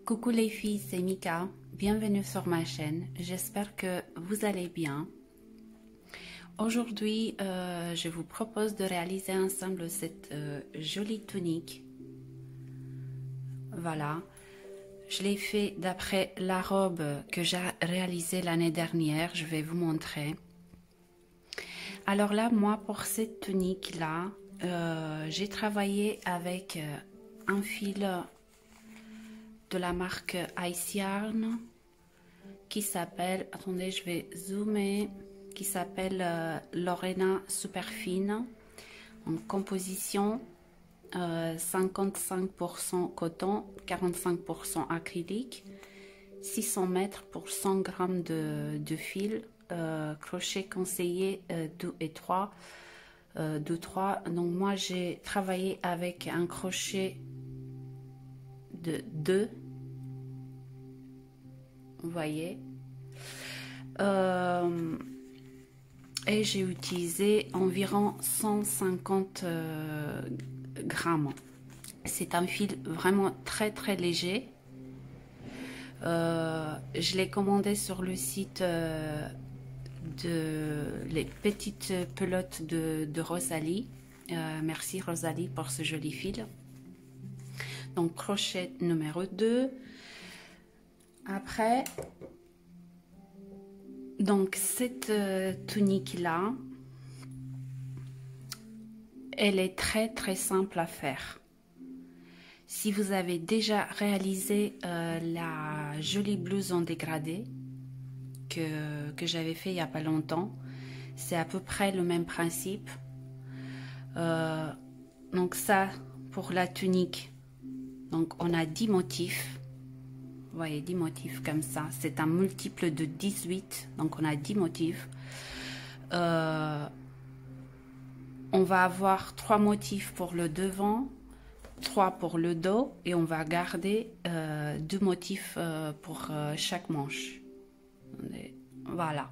Coucou les filles, c'est Mika, bienvenue sur ma chaîne, j'espère que vous allez bien. Aujourd'hui, je vous propose de réaliser ensemble cette jolie tunique. Voilà, je l'ai fait d'après la robe que j'ai réalisée l'année dernière, je vais vous montrer. Alors là, moi, pour cette tunique-là, j'ai travaillé avec un fil de la marque Ice Yarn qui s'appelle, attendez je vais zoomer, qui s'appelle Lorena Super Fine en composition 55% coton, 45% acrylique, 600 mètres pour 100 grammes de fil, crochet conseillé 2 et 3, 2-3. Donc moi j'ai travaillé avec un crochet de 2, vous voyez, et j'ai utilisé environ 150 grammes. C'est un fil vraiment très léger. Je l'ai commandé sur le site de les petites pelotes de Rosalie. Merci Rosalie pour ce joli fil. Donc crochet numéro 2. Après, donc cette tunique là, elle est très simple à faire. Si vous avez déjà réalisé la jolie blouse en dégradé que j'avais fait il n'y a pas longtemps, c'est à peu près le même principe. Donc ça pour la tunique. Donc on a 10 motifs, vous voyez 10 motifs comme ça, c'est un multiple de 18, donc on a 10 motifs. On va avoir 3 motifs pour le devant, 3 pour le dos et on va garder 2 motifs pour chaque manche. Voilà,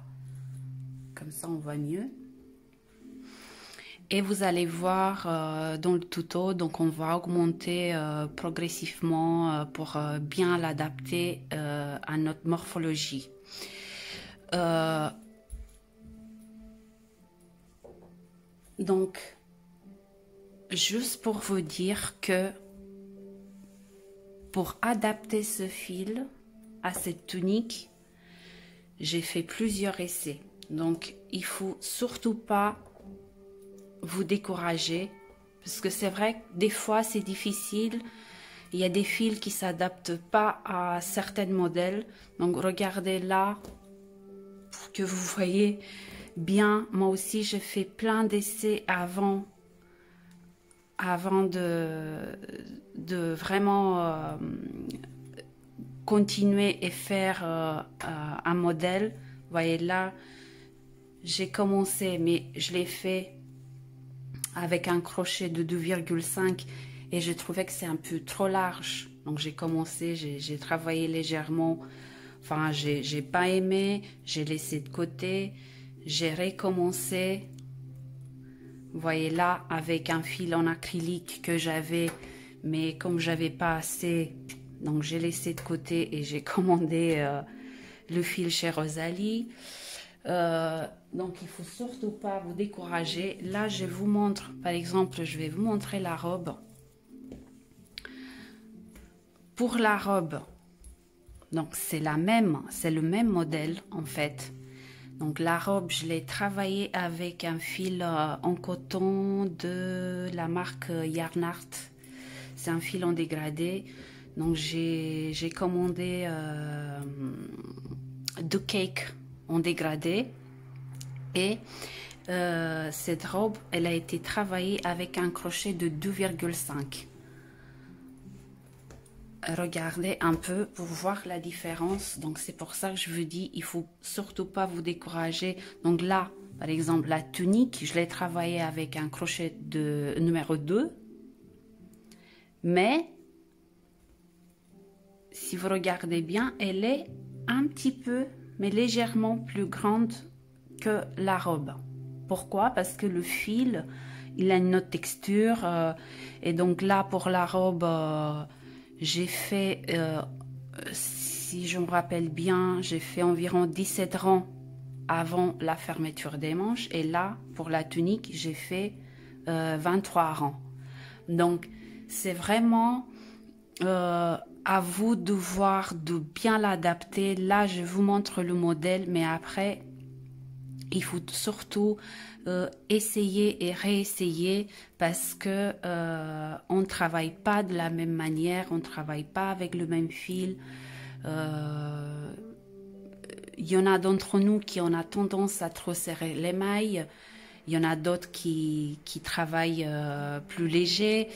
comme ça on voit mieux. Et vous allez voir dans le tuto, donc on va augmenter progressivement pour bien l'adapter à notre morphologie. Donc, juste pour vous dire que pour adapter ce fil à cette tunique, j'ai fait plusieurs essais. Donc, il faut surtout pas vous décourager, parce que c'est vrai que des fois c'est difficile, il y a des fils qui s'adaptent pas à certains modèles, donc regardez là pour que vous voyez bien. Moi aussi j'ai fait plein d'essais avant de vraiment continuer et faire un modèle. Vous voyez là, j'ai commencé mais je l'ai fait avec un crochet de 2,5 et je trouvais que c'est un peu trop large, donc j'ai commencé, j'ai travaillé légèrement, enfin j'ai pas aimé, j'ai laissé de côté, j'ai recommencé. Vous voyez là avec un fil en acrylique que j'avais, mais comme j'avais pas assez, donc j'ai laissé de côté et j'ai commandé le fil chez Rosalie. Donc il faut surtout pas vous décourager. Là je vous montre, par exemple je vais vous montrer la robe. Pour la robe, donc c'est le même modèle en fait. Donc la robe je l'ai travaillée avec un fil en coton de la marque Yarn Art. C'est un fil en dégradé. Donc j'ai commandé deux cakes en dégradé. Et cette robe, elle a été travaillée avec un crochet de 2,5. Regardez un peu pour voir la différence. Donc c'est pour ça que je vous dis, il faut surtout pas vous décourager. Donc là, par exemple, la tunique, je l'ai travaillée avec un crochet de numéro 2. Mais si vous regardez bien, elle est un petit peu, mais légèrement plus grande que la robe. Pourquoi? Parce que le fil, il a une autre texture. Et donc là, pour la robe, j'ai fait si je me rappelle bien, j'ai fait environ 17 rangs avant la fermeture des manches. Et là, pour la tunique, j'ai fait 23 rangs. Donc, c'est vraiment à vous de voir, de bien l'adapter. Là, je vous montre le modèle, mais après, il faut surtout essayer et réessayer parce que on ne travaille pas de la même manière, on ne travaille pas avec le même fil. Il y en a d'entre nous qui ont tendance à trop serrer les mailles. Il y en a d'autres qui travaillent plus léger.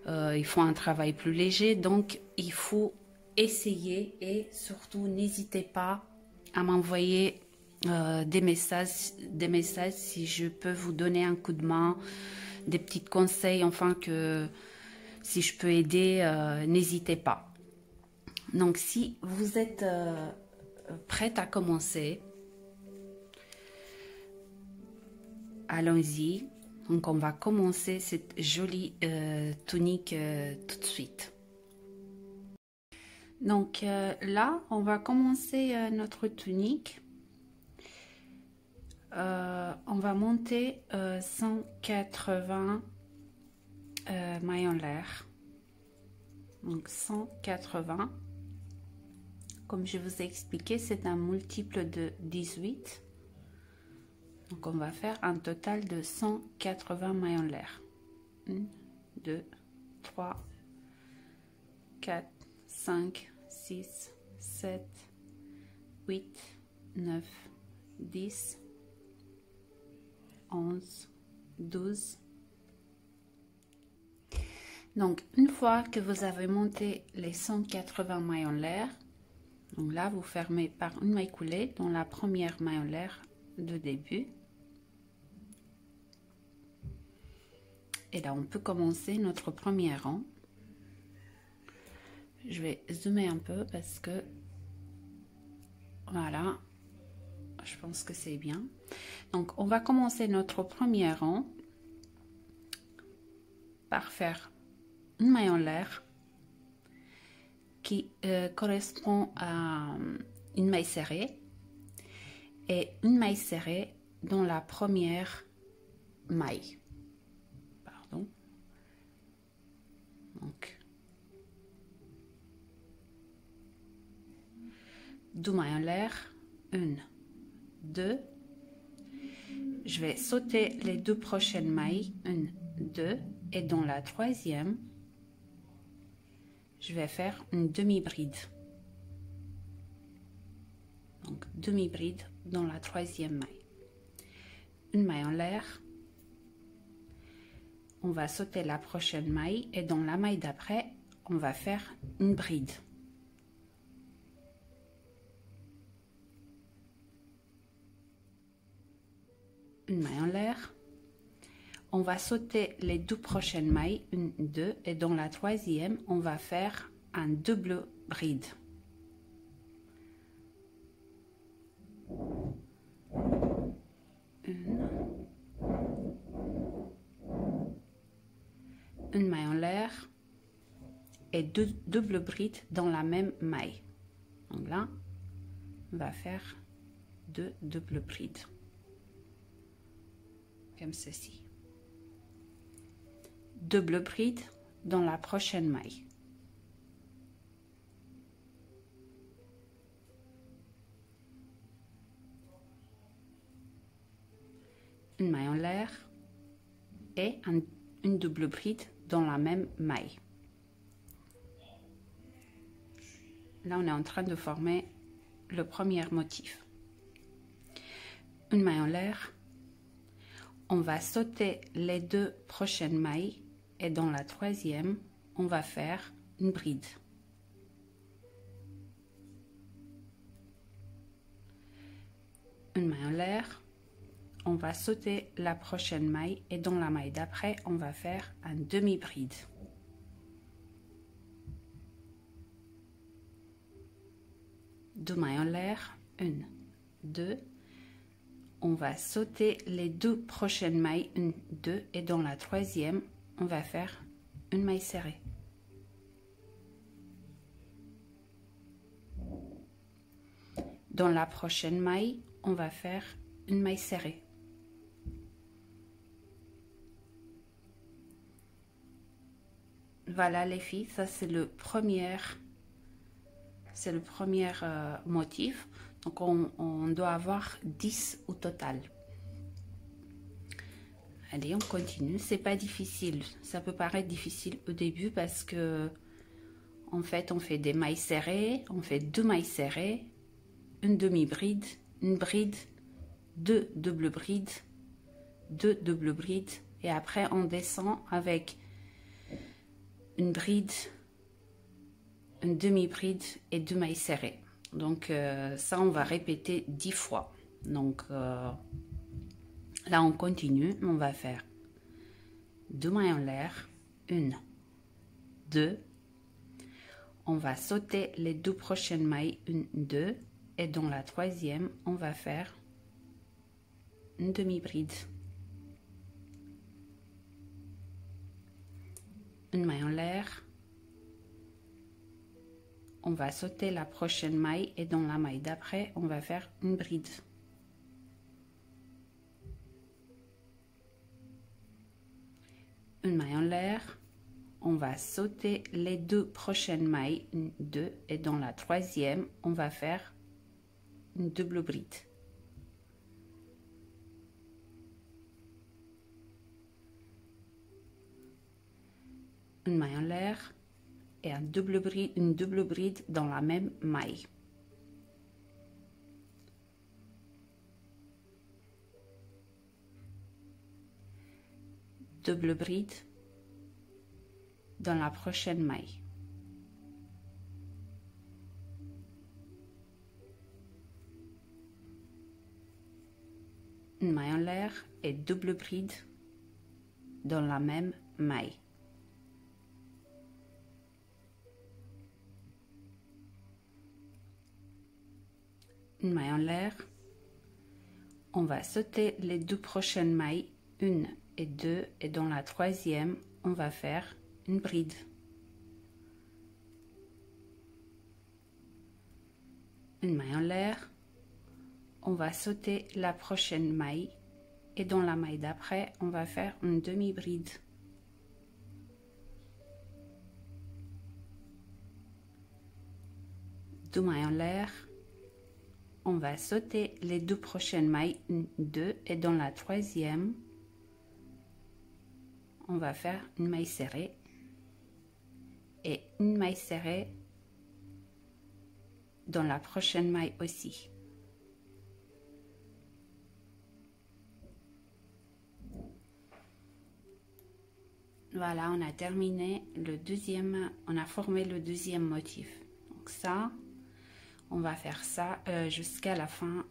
Ils font un travail plus léger. Donc, il faut essayer et surtout, n'hésitez pas à m'envoyer des messages si je peux vous donner un coup de main, des petits conseils, enfin que si je peux aider, n'hésitez pas. Donc, si vous êtes prête à commencer, allons-y. Donc, on va commencer cette jolie tunique tout de suite. Donc, là, on va commencer notre tunique. On va monter 180 mailles en l'air. Donc, 180. Comme je vous ai expliqué, c'est un multiple de 18. Donc, on va faire un total de 180 mailles en l'air. 1, 2, 3, 4, 5, 6, 7, 8, 9, 10, 11, 12. Donc, une fois que vous avez monté les 180 mailles en l'air, donc là, vous fermez par une maille coulée dans la première maille en l'air de début. Et là, on peut commencer notre premier rang. Je vais zoomer un peu parce que, voilà, je pense que c'est bien. Donc, on va commencer notre premier rang par faire une maille en l'air qui correspond à une maille serrée et une maille serrée dans la première maille. Pardon. Donc, 2 mailles en l'air, 1, 2. Je vais sauter les 2 prochaines mailles, 1, 2, et dans la troisième, je vais faire une demi-bride. Donc, demi-bride dans la troisième maille. Une maille en l'air. On va sauter la prochaine maille et dans la maille d'après, on va faire une bride. Une maille en l'air. On va sauter les 2 prochaines mailles, 1, 2, et dans la troisième, on va faire un double bride. Une maille en l'air et 2 doubles brides dans la même maille. Donc là, on va faire 2 doubles brides. Comme ceci. Double bride dans la prochaine maille. Une maille en l'air et une double bride dans la même maille. Là, on est en train de former le premier motif. Une maille en l'air. On va sauter les 2 prochaines mailles et dans la troisième, on va faire une bride. Une maille en l'air. On va sauter la prochaine maille et dans la maille d'après, on va faire un demi-bride. Deux mailles en l'air, 1, 2. On va sauter les 2 prochaines mailles, 1, 2, et dans la troisième, on va faire une maille serrée. Dans la prochaine maille, on va faire une maille serrée. Voilà les filles, ça c'est le premier motif. Donc on doit avoir 10 au total. Allez, on continue. C'est pas difficile. Ça peut paraître difficile au début parce que en fait on fait des mailles serrées, on fait 2 mailles serrées, une demi-bride, une bride, 2 doubles brides, 2 doubles brides et après on descend avec une bride, une demi-bride et 2 mailles serrées. Donc ça on va répéter 10 fois. Donc là on continue, on va faire 2 mailles en l'air, 1, 2, on va sauter les 2 prochaines mailles, 1, 2, et dans la troisième on va faire une demi-bride, une maille en l'air, on va sauter la prochaine maille et dans la maille d'après on va faire une bride. Une maille en l'air, on va sauter les 2 prochaines mailles, 1, 2, et dans la troisième on va faire une double bride. Une maille en l'air et une double bride dans la même maille. Double bride dans la prochaine maille. Une maille en l'air et double bride dans la même maille. Une maille en l'air, on va sauter les 2 prochaines mailles, 1 et 2, et dans la troisième on va faire une bride. Une maille en l'air, on va sauter la prochaine maille et dans la maille d'après on va faire une demi-bride. Deux mailles en l'air, on va sauter les 2 prochaines mailles, 1, 2, et dans la troisième on va faire une maille serrée et une maille serrée dans la prochaine maille aussi. Voilà, on a terminé le deuxième, on a formé le deuxième motif. Donc ça, on va faire ça jusqu'à la fin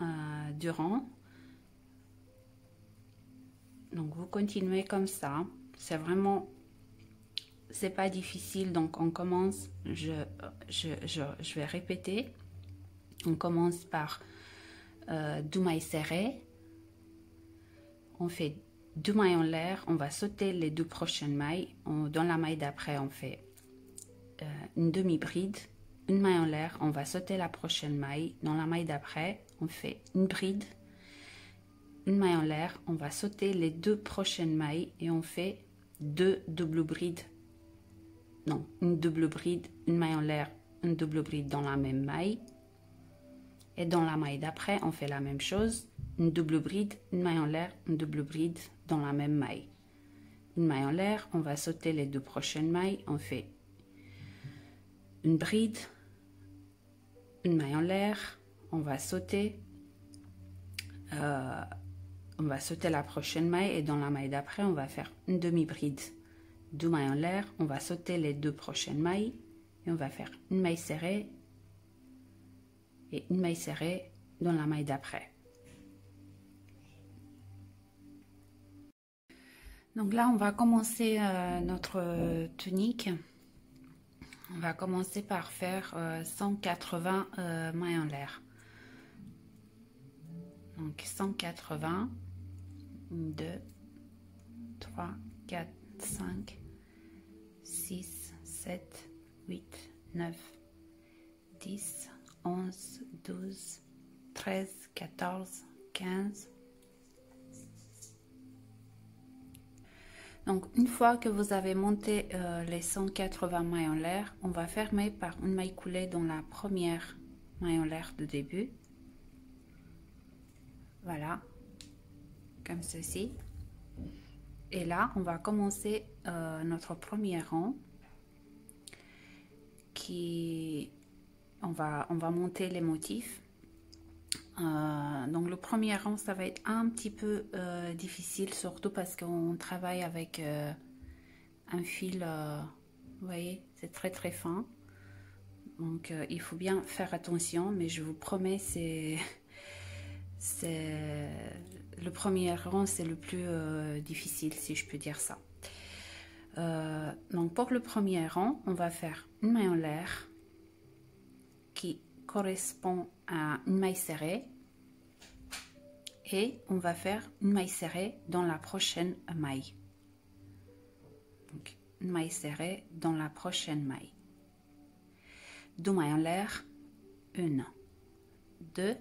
du rang. Donc vous continuez comme ça. C'est vraiment, c'est pas difficile. Donc on commence, je vais répéter. On commence par 2 mailles serrées. On fait 2 mailles en l'air, on va sauter les 2 prochaines mailles. Dans la maille d'après, on fait une demi-bride, une maille en l'air, on va sauter la prochaine maille. Dans la maille d'après, on fait une bride, une maille en l'air, on va sauter les 2 prochaines mailles et on fait 2 doubles brides. Non, une double bride, une maille en l'air, une double bride dans la même maille. Et dans la maille d'après, on fait la même chose. Une double bride, une maille en l'air, une double bride dans la même maille. Une maille en l'air, on va sauter les 2 prochaines mailles. On fait une bride, une maille en l'air, on va sauter la prochaine maille et dans la maille d'après, on va faire une demi-bride. 2 mailles en l'air, on va sauter les 2 prochaines mailles et on va faire une maille serrée et une maille serrée dans la maille d'après. Donc là, on va commencer notre tunique. On va commencer par faire 180 mailles en l'air. Donc 180, 2, 3, 4, 5, 6, 7, 8, 9, 10, 11, 12, 13, 14, 15. Donc, une fois que vous avez monté les 180 mailles en l'air, on va fermer par une maille coulée dans la première maille en l'air de début. Voilà, comme ceci. Et là, on va commencer notre premier rang. On va monter les motifs. Donc le premier rang, ça va être un petit peu difficile, surtout parce qu'on travaille avec un fil, vous voyez, c'est très très fin. Donc il faut bien faire attention, mais je vous promets, le premier rang, c'est le plus difficile, si je peux dire ça. Donc pour le premier rang, on va faire une maille en l'air qui correspond à une maille serrée et on va faire une maille serrée dans la prochaine maille. Donc une maille serrée dans la prochaine maille. 2 mailles en l'air, 1, 2.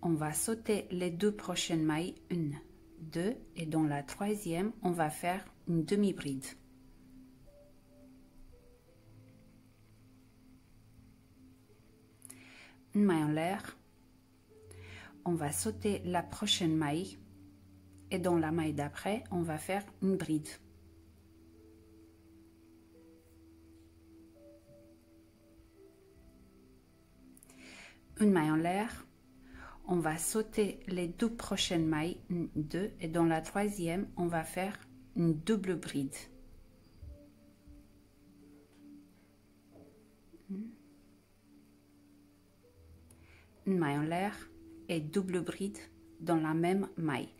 On va sauter les 2 prochaines mailles, 1, 2, et dans la troisième, on va faire une demi-bride. Une maille en l'air, on va sauter la prochaine maille et dans la maille d'après, on va faire une bride. Une maille en l'air, on va sauter les 2 prochaines mailles, 1, 2, et dans la troisième, on va faire une double bride. Une maille en l'air et double bride dans la même maille.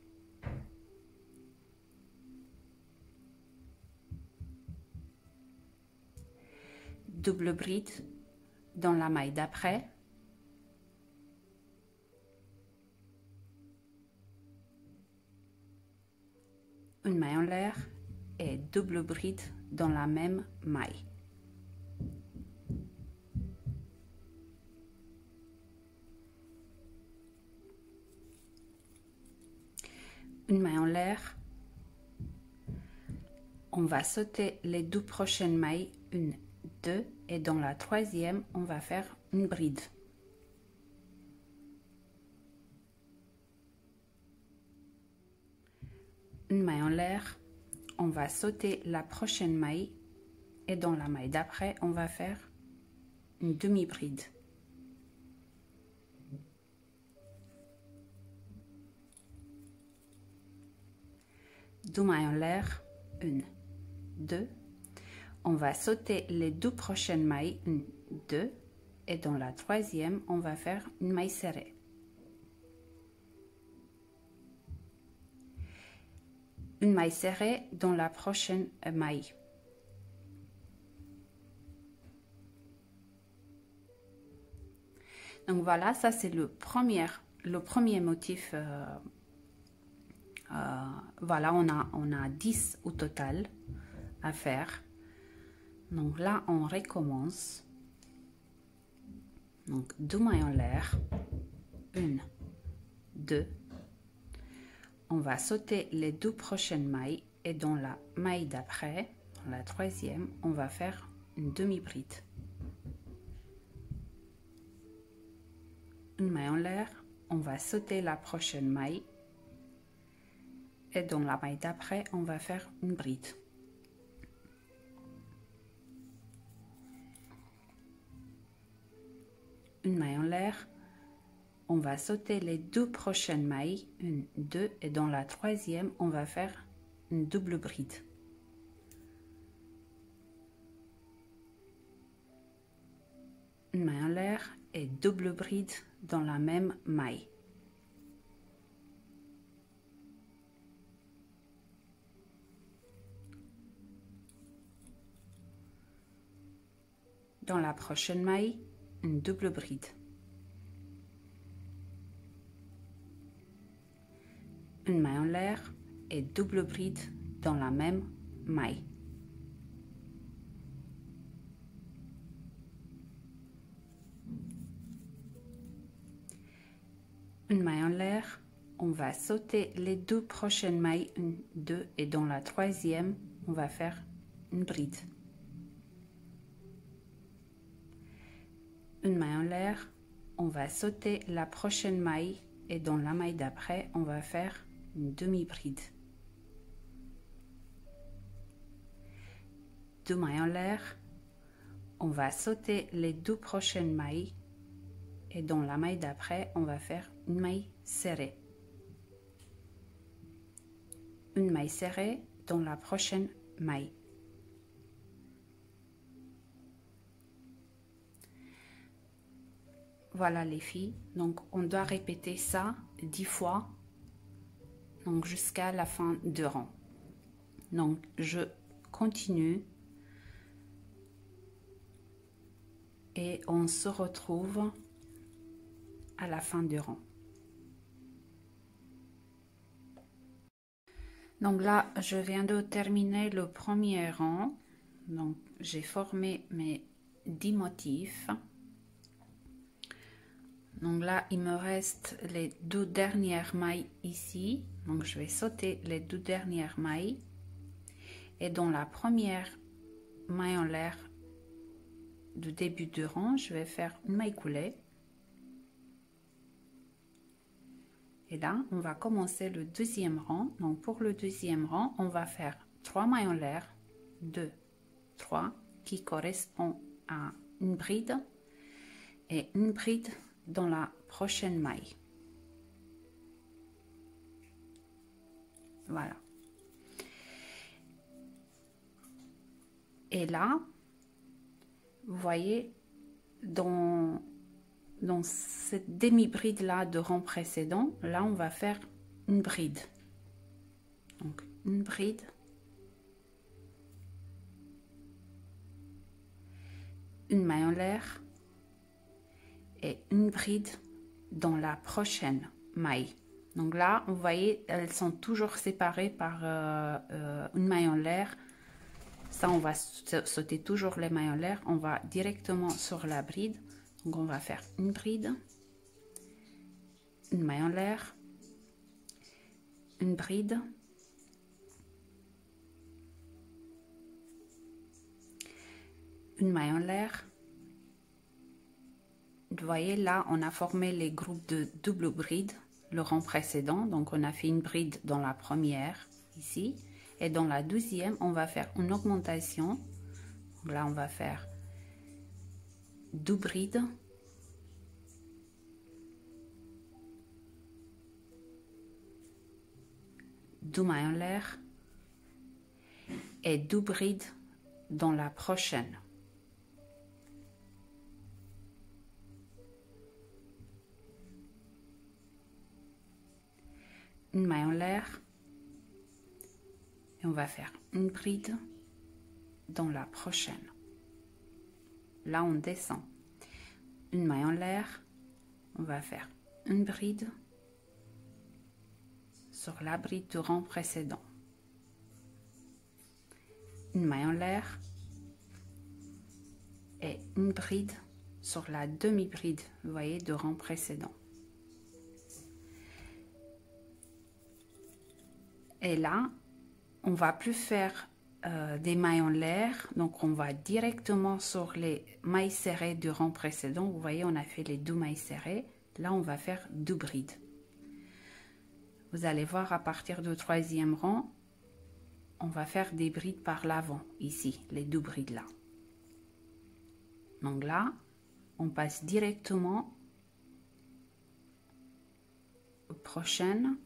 Double bride dans la maille d'après. Une maille en l'air et double bride dans la même maille. Une maille en l'air, on va sauter les 2 prochaines mailles, 1, 2, et dans la troisième, on va faire une bride. Une maille en l'air, on va sauter la prochaine maille et dans la maille d'après, on va faire une demi-bride. Deux mailles en l'air, 1, 2. On va sauter les 2 prochaines mailles, 1, 2, et dans la troisième, on va faire une maille serrée. Une maille serrée dans la prochaine maille. Donc voilà, ça c'est le premier motif. Voilà, on a 10 au total à faire. Donc là, on recommence. Donc 2 mailles en l'air, 1, 2. On va sauter les 2 prochaines mailles et dans la maille d'après, dans la troisième, on va faire une demi-bride. Une maille en l'air, on va sauter la prochaine maille et dans la maille d'après, on va faire une bride. Une maille en l'air, on va sauter les 2 prochaines mailles, 1, 2, et dans la troisième, on va faire une double bride. Une maille en l'air et double bride dans la même maille. Dans la prochaine maille, une double bride. Une maille en l'air et double bride dans la même maille. une maille en l'air, on va sauter les deux prochaines mailles, 1, 2, et dans la troisième, on va faire une bride. Une maille en l'air, on va sauter la prochaine maille et dans la maille d'après, on va faire une demi-bride. Deux mailles en l'air, on va sauter les deux prochaines mailles et dans la maille d'après, on va faire une maille serrée. Une maille serrée dans la prochaine maille. Voilà les filles, donc on doit répéter ça 10 fois, donc jusqu'à la fin de rang. Donc je continue et on se retrouve à la fin du rang. Donc là, je viens de terminer le premier rang, donc j'ai formé mes 10 motifs. Donc là, il me reste les deux dernières mailles ici. Donc je vais sauter les deux dernières mailles. Et dans la première maille en l'air du début du rang, je vais faire une maille coulée. Et là, on va commencer le deuxième rang. Donc pour le deuxième rang, on va faire 3 mailles en l'air, 2, 3, qui correspond à une bride et une bride dans la prochaine maille. Voilà. Et là, vous voyez, dans cette demi-bride là de rang précédent, là on va faire une bride. Donc une bride, une maille en l'air et une bride dans la prochaine maille. Donc là, vous voyez, elles sont toujours séparées par une maille en l'air. Ça, on va sauter toujours les mailles en l'air. On va directement sur la bride. Donc on va faire une bride, une maille en l'air, une bride, une maille en l'air. Vous voyez là, on a formé les groupes de double bride le rang précédent. Donc on a fait une bride dans la première ici et dans la deuxième on va faire une augmentation. Donc là on va faire deux brides, deux mailles en l'air et deux brides dans la prochaine. Une maille en l'air et on va faire une bride dans la prochaine. Là on descend, une maille en l'air, on va faire une bride sur la bride du rang précédent, une maille en l'air et une bride sur la demi-bride, vous voyez, du rang précédent. Et là, on va plus faire des mailles en l'air, donc on va directement sur les mailles serrées du rang précédent. Vous voyez, on a fait les deux mailles serrées. Là, on va faire deux brides. Vous allez voir, à partir du troisième rang, on va faire des brides par l'avant, ici, les deux brides là. Donc là, on passe directement aux prochaines.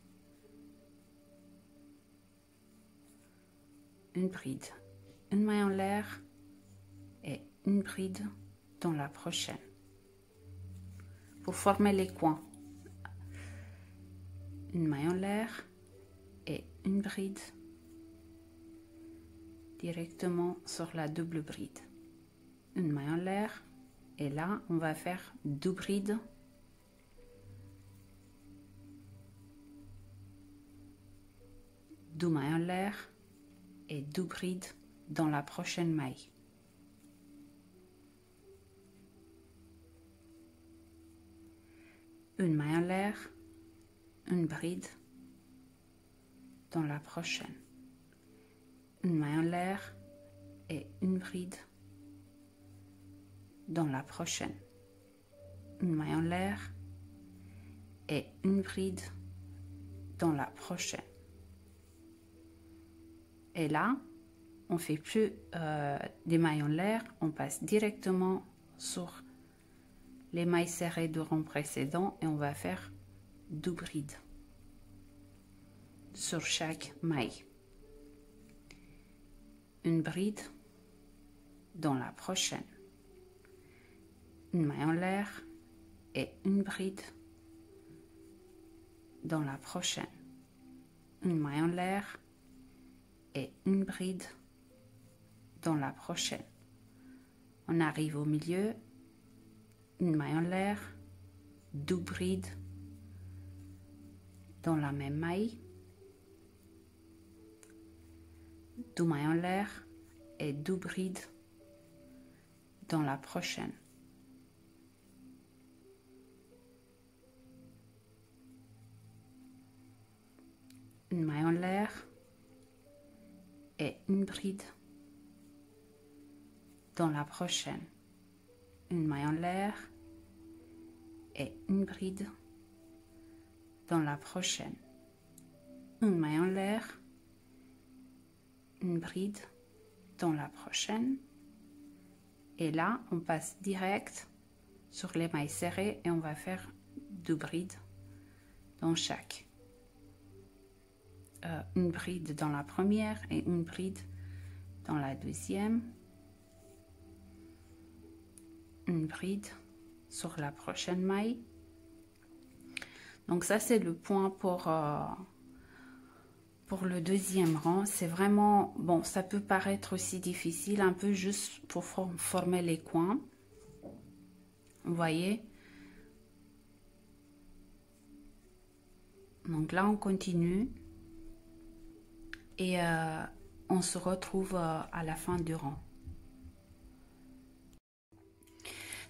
Une bride, une maille en l'air et une bride dans la prochaine. Pour former les coins, une maille en l'air et une bride directement sur la double bride. Une maille en l'air et là on va faire deux brides deux mailles en l'air et deux brides dans la prochaine maille. Une maille en l'air, une bride dans la prochaine, une maille en l'air et une bride dans la prochaine, une maille en l'air et une bride dans la prochaine. Et là, on fait plus des mailles en l'air, on passe directement sur les mailles serrées du rang précédent et on va faire 2 brides sur chaque maille. Une bride dans la prochaine, une maille en l'air et une bride dans la prochaine, une maille en l'air et une bride dans la prochaine. On arrive au milieu, une maille en l'air, 2 brides dans la même maille, 2 mailles en l'air et 2 brides dans la prochaine. Une maille en l'air et une bride dans la prochaine. Une maille en l'air et une bride dans la prochaine. Une maille en l'air, une bride dans la prochaine. Et là, on passe direct sur les mailles serrées et on va faire 2 brides dans chaque. Une bride dans la première et une bride dans la deuxième. Une bride sur la prochaine maille. Donc ça, c'est le point pour le deuxième rang. C'est vraiment, bon, ça peut paraître aussi difficile, un peu juste pour former les coins. Vous voyez? Donc là, on continue. Et on se retrouve à la fin du rang.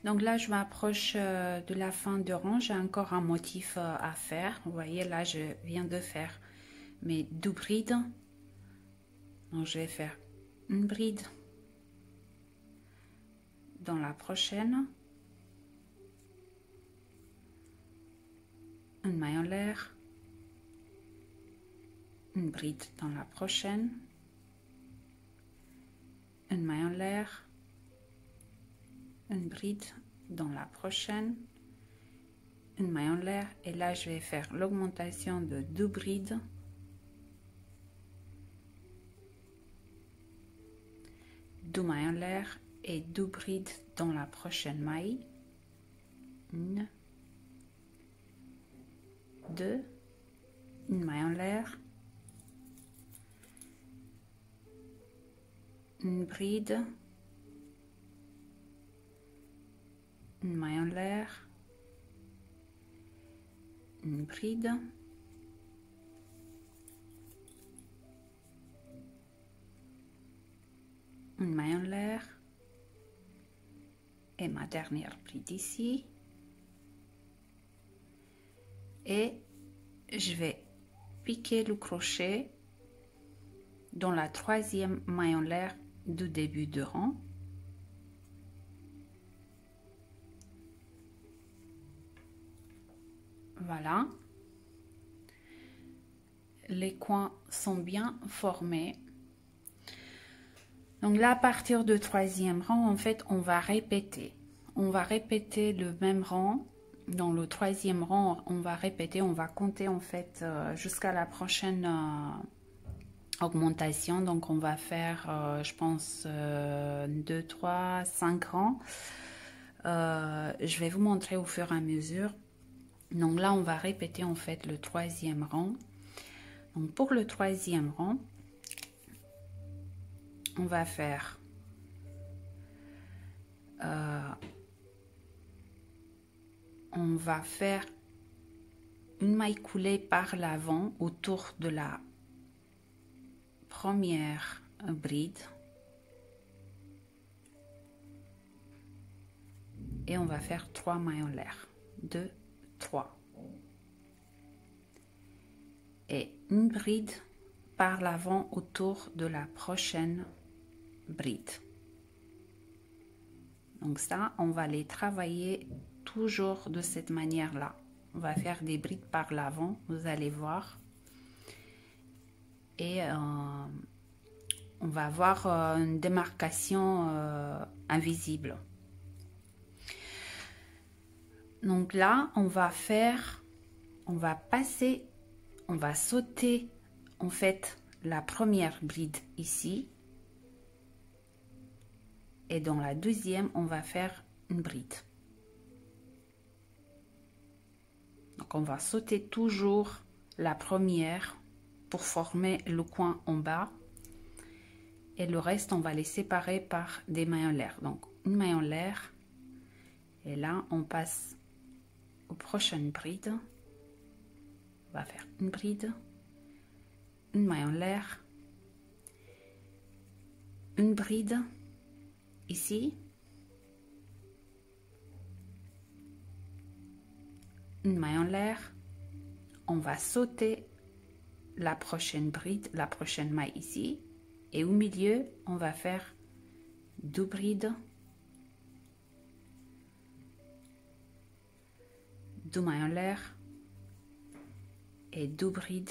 Donc là, je m'approche de la fin du rang. J'ai encore un motif à faire. Vous voyez, là, je viens de faire mes 2 brides. Donc, je vais faire une bride dans la prochaine. Une maille en l'air. Une bride dans la prochaine, une maille en l'air, une bride dans la prochaine, une maille en l'air et là je vais faire l'augmentation de 2 brides, 2 mailles en l'air et 2 brides dans la prochaine maille, 1, 2, une maille en l'air, une bride, une maille en l'air, une bride, une maille en l'air et ma dernière bride ici. Et je vais piquer le crochet dans la 3e maille en l'air du début de rang. Voilà. Les coins sont bien formés. Donc là, à partir du 3e rang, en fait, on va répéter. On va répéter le même rang. Dans le 3e rang, on va répéter, on va compter en fait jusqu'à la prochaine augmentation. Donc on va faire, je pense, 2, 3, 5 rangs. Je vais vous montrer au fur et à mesure. Donc là, on va répéter en fait le 3e rang. Donc pour le 3e rang, on va faire une maille coulée par l'avant autour de la première bride et on va faire 3 mailles en l'air. 2, 3. et une bride par l'avant autour de la prochaine bride. Donc ça, on va les travailler toujours de cette manière-là. On va faire des brides par l'avant, vous allez voir. Et on va avoir une démarcation invisible. Donc là, on va passer, on va sauter en fait la première bride ici. Et dans la deuxième, on va faire une bride. Donc on va sauter toujours la première pour former le coin en bas. Et le reste, on va les séparer par des mailles en l'air. Donc une maille en l'air. Et là, on passe aux prochaines brides. On va faire une bride, une maille en l'air, une bride ici, une maille en l'air. On va sauter la prochaine bride, la prochaine maille ici, et au milieu on va faire deux brides, deux mailles en l'air et deux brides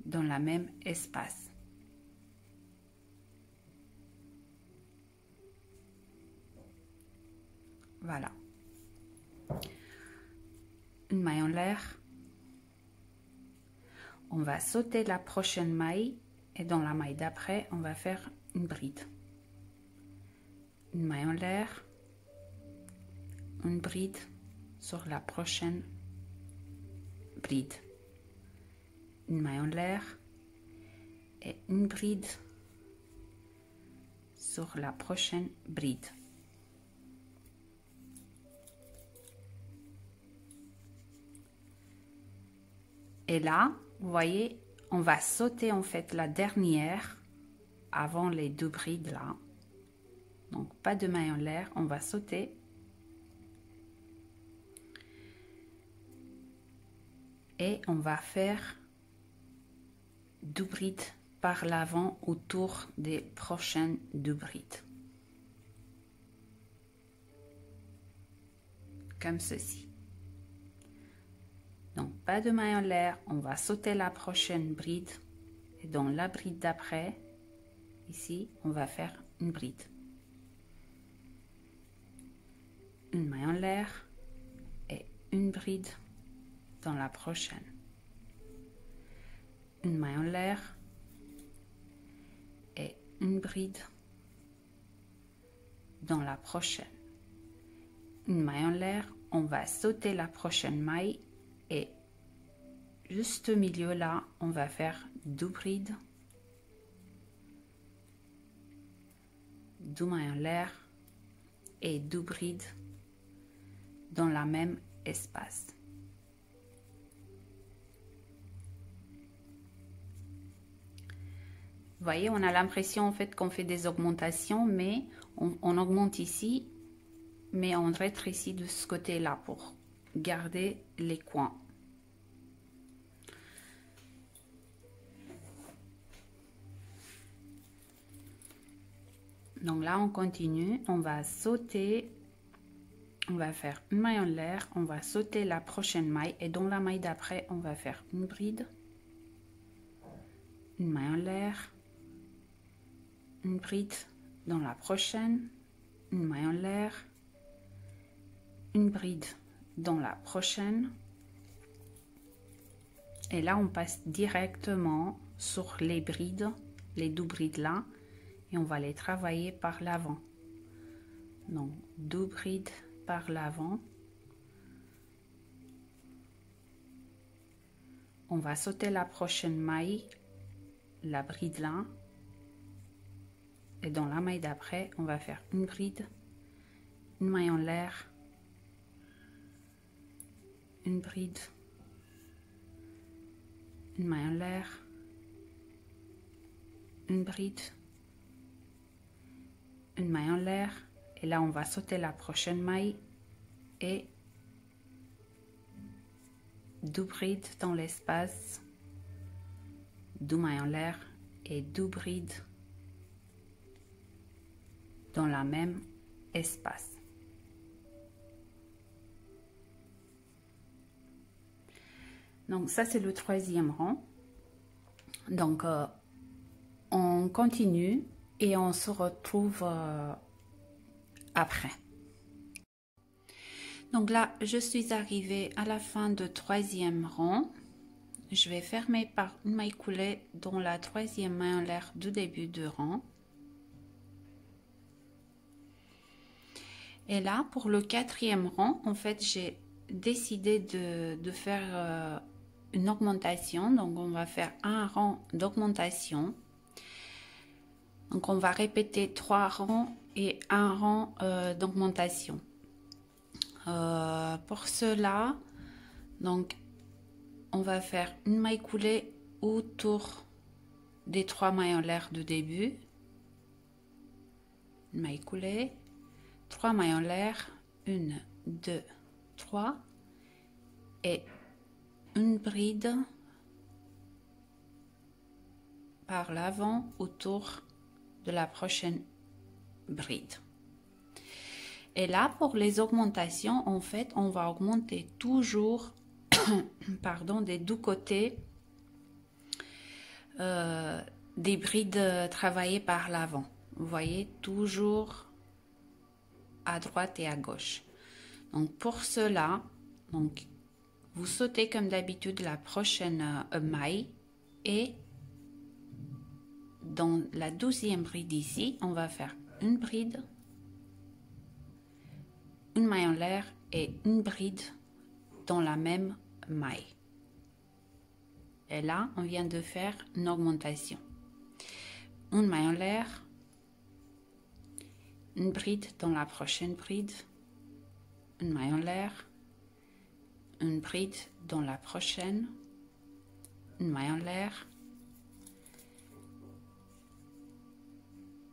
dans la même espace. Voilà, une maille en l'air. On va sauter la prochaine maille et dans la maille d'après, on va faire une bride. Une maille en l'air, une bride sur la prochaine bride. Une maille en l'air et une bride sur la prochaine bride. Et là, vous voyez, on va sauter en fait la dernière avant les deux brides là. Donc pas de maille en l'air, on va sauter. Et on va faire deux brides par l'avant autour des prochaines deux brides. Comme ceci. Donc pas de maille en l'air, on va sauter la prochaine bride et dans la bride d'après, ici, on va faire une bride. Une maille en l'air et une bride dans la prochaine. Une maille en l'air et une bride dans la prochaine. Une maille en l'air, on va sauter la prochaine maille et juste au milieu là, on va faire deux brides, deux mailles en l'air et deux brides dans la même espace. Vous voyez, on a l'impression en fait qu'on fait des augmentations, mais on augmente ici, mais on rétrécit de ce côté-là pour garder les coins. Donc là, on continue, on va sauter, on va faire une maille en l'air, on va sauter la prochaine maille et dans la maille d'après, on va faire une bride, une maille en l'air, une bride dans la prochaine, une maille en l'air, une bride dans la prochaine. Et là, on passe directement sur les brides, les deux brides là, et on va les travailler par l'avant. Donc, deux brides par l'avant. On va sauter la prochaine maille, la bride là, et dans la maille d'après, on va faire une bride, une maille en l'air, une bride, une maille en l'air, une bride, une maille en l'air, et là on va sauter la prochaine maille et 2 brides dans l'espace, 2 mailles en l'air et 2 brides dans la même espace. Donc ça c'est le 3e rang. Donc on continue et on se retrouve après. Donc là je suis arrivée à la fin du 3e rang. Je vais fermer par une maille coulée dans la 3e maille en l'air du début du rang. Et là pour le 4e rang, en fait j'ai décidé de faire une augmentation. Donc on va faire un rang d'augmentation. Donc on va répéter 3 rangs et un rang d'augmentation. Pour cela, donc on va faire une maille coulée autour des 3 mailles en l'air du début. Une maille coulée, 3 mailles en l'air, 1, 2, 3 et une bride par l'avant autour de la prochaine bride. Et là pour les augmentations, en fait on va augmenter toujours pardon, des 2 côtés des brides travaillées par l'avant. Vous voyez, toujours à droite et à gauche. Donc pour cela, donc vous sautez comme d'habitude la prochaine maille et dans la 12e bride ici, on va faire une bride, une maille en l'air et une bride dans la même maille. Et là, on vient de faire une augmentation. Une maille en l'air, une bride dans la prochaine bride, une maille en l'air, une bride dans la prochaine, une maille en l'air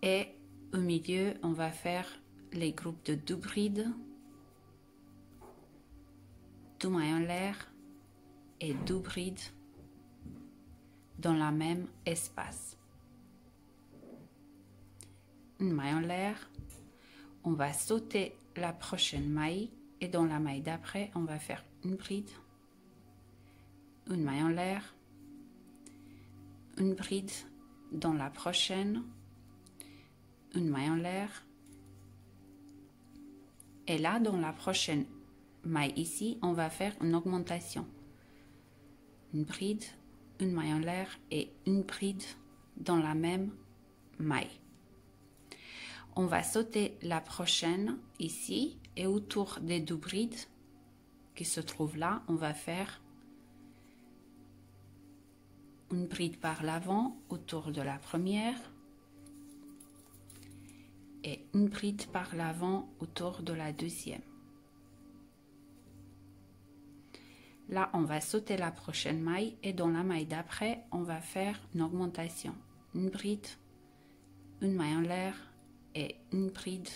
et au milieu on va faire les groupes de 2 brides, 2 mailles en l'air et 2 brides dans la même espace. Une maille en l'air, on va sauter la prochaine maille et dans la maille d'après on va faire une bride, une maille en l'air, une bride dans la prochaine, une maille en l'air et là dans la prochaine maille ici on va faire une augmentation, une bride, une maille en l'air et une bride dans la même maille. On va sauter la prochaine ici et autour des 2 brides qui se trouvent là, on va faire une bride par l'avant autour de la première et une bride par l'avant autour de la deuxième. Là, on va sauter la prochaine maille et dans la maille d'après, on va faire une augmentation, une bride, une maille en l'air et une bride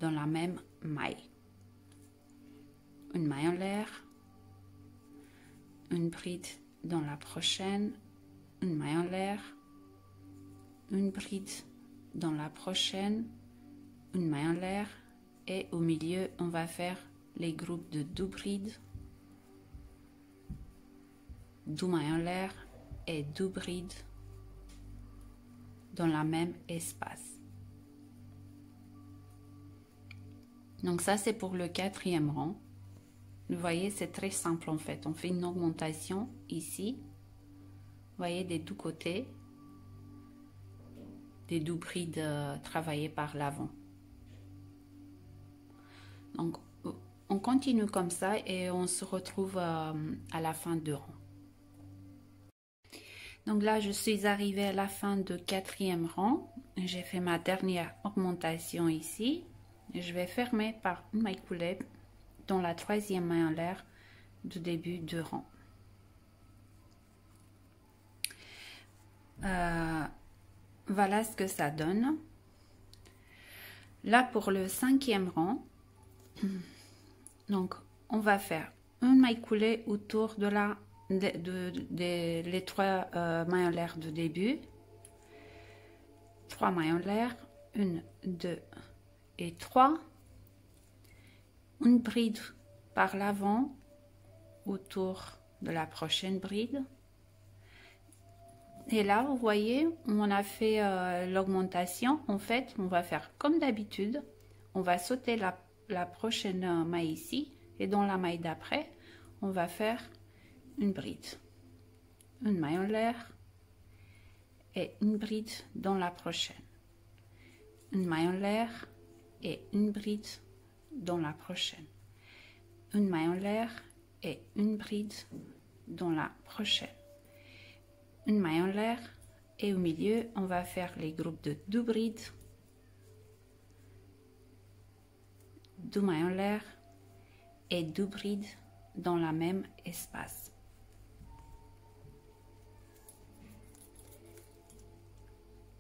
dans la même maille. Une maille en l'air, une bride dans la prochaine, une maille en l'air, une bride dans la prochaine, une maille en l'air et au milieu on va faire les groupes de 2 brides, 2 mailles en l'air et 2 brides dans la même espace. Donc ça c'est pour le 4e rang. Vous voyez, c'est très simple en fait. On fait une augmentation ici. Vous voyez, des 2 côtés. Des 2 brides travaillées par l'avant. Donc on continue comme ça et on se retrouve à la fin du rang. Donc là, je suis arrivée à la fin du 4e rang. J'ai fait ma dernière augmentation ici. Je vais fermer par une maille coulée dans la 3e maille en l'air du début du rang. Voilà ce que ça donne. Là pour le 5e rang, donc on va faire une maille coulée autour de les 3 mailles en l'air de début. 3 mailles en l'air, 1, 2 et 3. Une bride par l'avant autour de la prochaine bride. Et là, vous voyez, on a fait l'augmentation. En fait, on va faire comme d'habitude. On va sauter la prochaine maille ici. Et dans la maille d'après, on va faire une bride. Une maille en l'air et une bride dans la prochaine. Une maille en l'air et une bride dans la prochaine. Une maille en l'air et une bride dans la prochaine. Une maille en l'air et au milieu, on va faire les groupes de 2 brides. 2 mailles en l'air et 2 brides dans la même espace.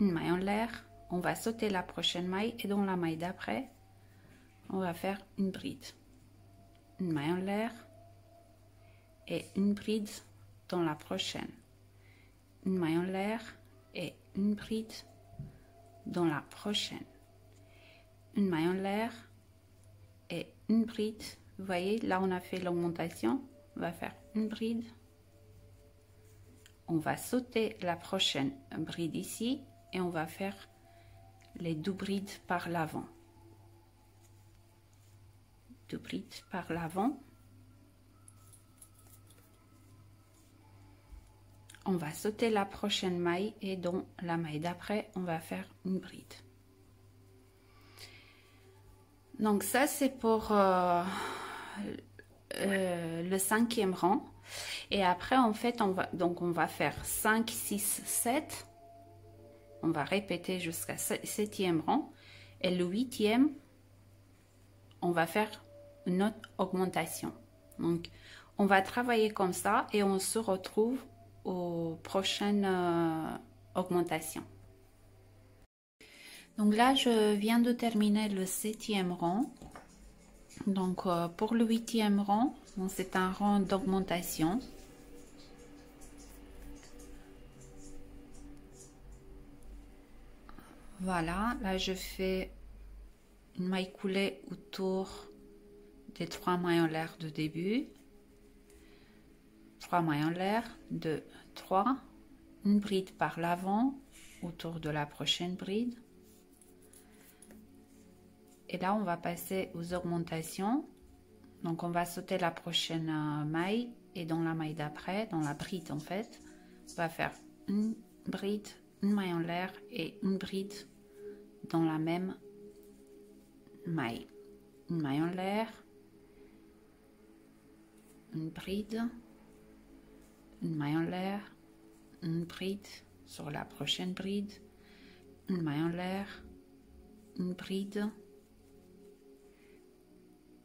Une maille en l'air, on va sauter la prochaine maille et dans la maille d'après, on va faire une bride. Une maille en l'air et une bride dans la prochaine. Une maille en l'air et une bride dans la prochaine. Une maille en l'air et une bride. Vous voyez, là on a fait l'augmentation. On va faire une bride. On va sauter la prochaine bride ici et on va faire les 2 brides par l'avant. 2 brides par l'avant. On va sauter la prochaine maille et dans la maille d'après, on va faire une bride. Donc ça, c'est pour le 5e rang. Et après, en fait, on va faire 5, 6, 7. On va répéter jusqu'à 7e rang. Et le 8e, on va faire une autre augmentation. Donc, on va travailler comme ça et on se retrouve aux prochaines augmentations. Donc là, je viens de terminer le 7e rang. Donc pour le 8e rang, c'est un rang d'augmentation. Voilà, là je fais une maille coulée autour des 3 mailles en l'air de début. 3 mailles en l'air, 2, 3, une bride par l'avant autour de la prochaine bride. Et là, on va passer aux augmentations. Donc, on va sauter la prochaine maille et dans la maille d'après, dans la bride en fait, on va faire une bride, une maille en l'air et une bride dans la même maille. Une maille en l'air, une bride, une maille en l'air, une bride sur la prochaine bride, une maille en l'air, une bride,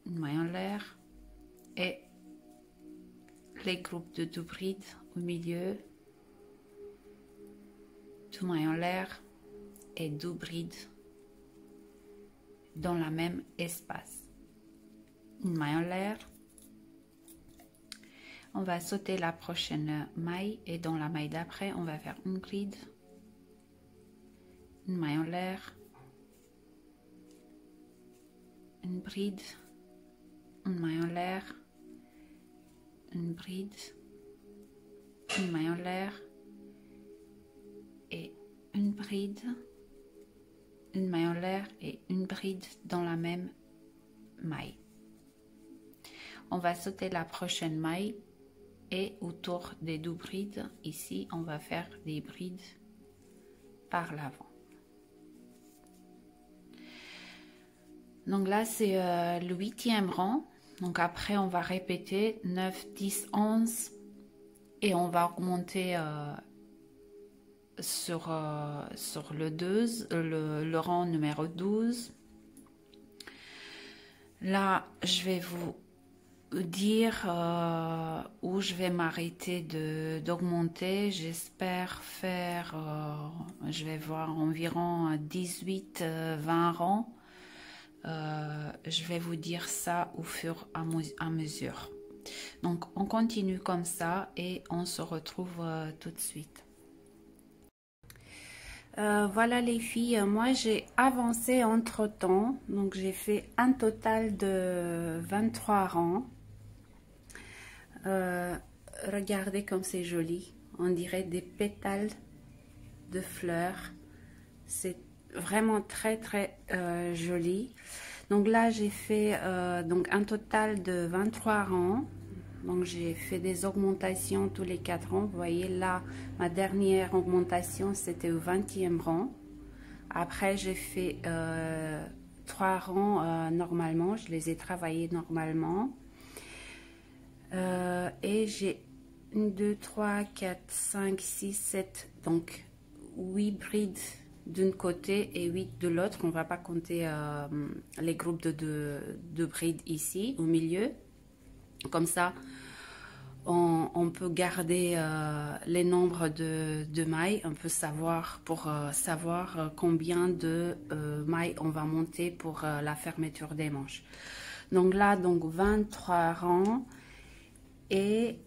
une maille en l'air et les groupes de 2 brides au milieu, 2 mailles en l'air et 2 brides dans la même espace. Une maille en l'air. On va sauter la prochaine maille et dans la maille d'après, on va faire une bride, une maille en l'air, une bride, une maille en l'air, une bride, une maille en l'air et une bride, une maille en l'air et une bride dans la même maille. On va sauter la prochaine maille et autour des 2 brides, ici, on va faire des brides par l'avant. Donc là, c'est le 8e rang. Donc après, on va répéter 9, 10, 11 et on va augmenter sur le 12, le rang numéro 12. Là, je vais vous dire où je vais m'arrêter d'augmenter. J'espère faire, je vais voir environ 18-20 rangs. Je vais vous dire ça au fur et à mesure. Donc on continue comme ça et on se retrouve tout de suite. Voilà les filles, moi j'ai avancé entre temps, donc j'ai fait un total de 23 rangs. Regardez comme c'est joli, on dirait des pétales de fleurs, c'est vraiment très joli. Donc là j'ai fait donc un total de 23 rangs. Donc j'ai fait des augmentations tous les 4 rangs. Vous voyez là, ma dernière augmentation c'était au 20e rang. Après j'ai fait 3 rangs normalement, je les ai travaillés normalement. Et j'ai 1, 2, 3, 4, 5, 6, 7, donc 8 brides d'un côté et 8 de l'autre. On ne va pas compter les groupes de brides ici au milieu. Comme ça, on peut garder les nombres de mailles, on peut savoir pour savoir combien de mailles on va monter pour la fermeture des manches. Donc là, donc 23 rangs et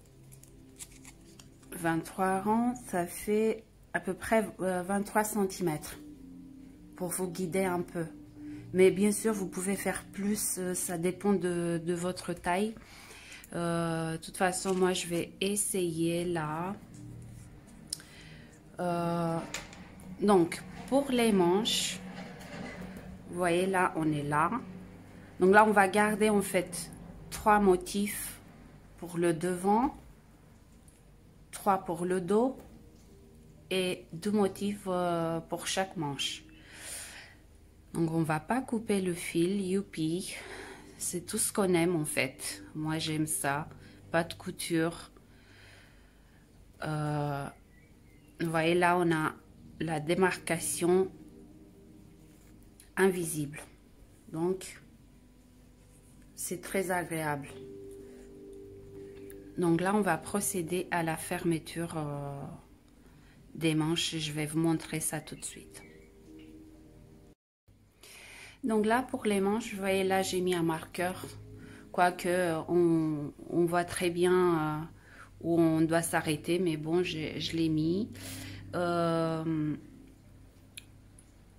23 rangs, ça fait à peu près 23 cm pour vous guider un peu. Mais bien sûr, vous pouvez faire plus, ça dépend de votre taille. De toute façon, moi, je vais essayer là. Donc, pour les manches, vous voyez là, on est là. Donc là, on va garder en fait 3 motifs pour le devant, 3 pour le dos et 2 motifs pour chaque manche. Donc, on va pas couper le fil, youpi. C'est tout ce qu'on aime en fait. Moi j'aime ça. Pas de couture. Vous voyez là on a la démarcation invisible. Donc c'est très agréable. Donc là on va procéder à la fermeture des manches. Je vais vous montrer ça tout de suite. Donc là pour les manches, vous voyez là j'ai mis un marqueur, quoique on voit très bien où on doit s'arrêter, mais bon je l'ai mis.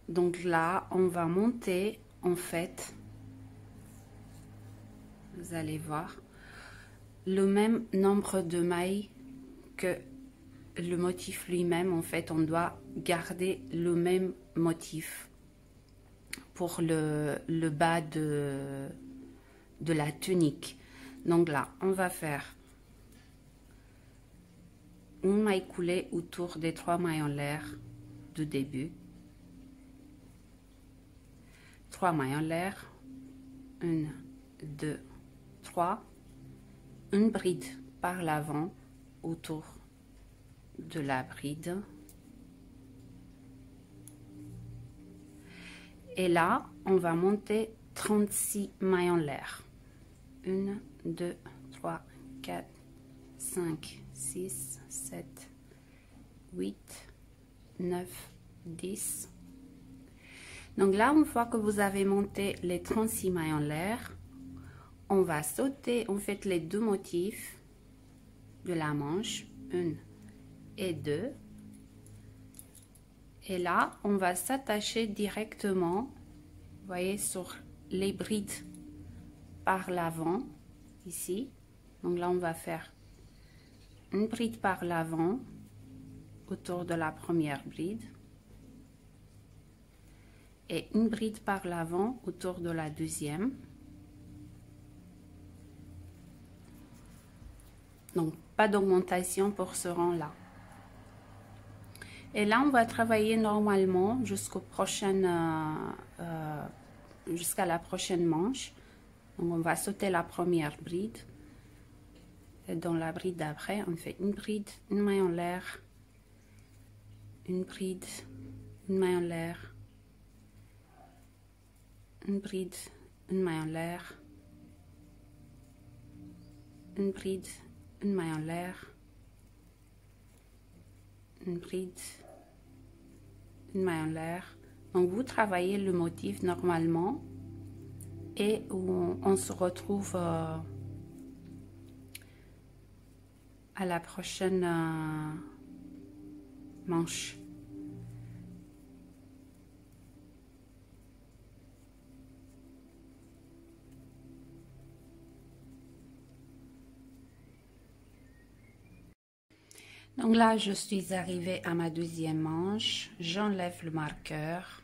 Donc là on va monter en fait, vous allez voir, le même nombre de mailles que le motif lui-même. En fait on doit garder le même motif pour le bas de la tunique. Donc là on va faire une maille coulée autour des 3 mailles en l'air de début, 3 mailles en l'air, 1, 2, 3, une bride par l'avant autour de la bride. Et là, on va monter 36 mailles en l'air. 1, 2, 3, 4, 5, 6, 7, 8, 9, 10. Donc là, une fois que vous avez monté les 36 mailles en l'air, on va sauter en fait les 2 motifs de la manche, 1 et 2. Et là, on va s'attacher directement, vous voyez, sur les brides par l'avant, ici. Donc là, on va faire une bride par l'avant autour de la première bride et une bride par l'avant autour de la deuxième. Donc, pas d'augmentation pour ce rang-là. Et là, on va travailler normalement jusqu'à la prochaine manche. Donc, on va sauter la première bride. Et dans la bride d'après, on fait une bride, une maille en l'air, une bride, une maille en l'air, une bride, une maille en l'air, une bride, une maille en l'air, une bride, une maille en l'air. Donc vous travaillez le motif normalement et on se retrouve à la prochaine manche. Donc là, je suis arrivée à ma deuxième manche. J'enlève le marqueur.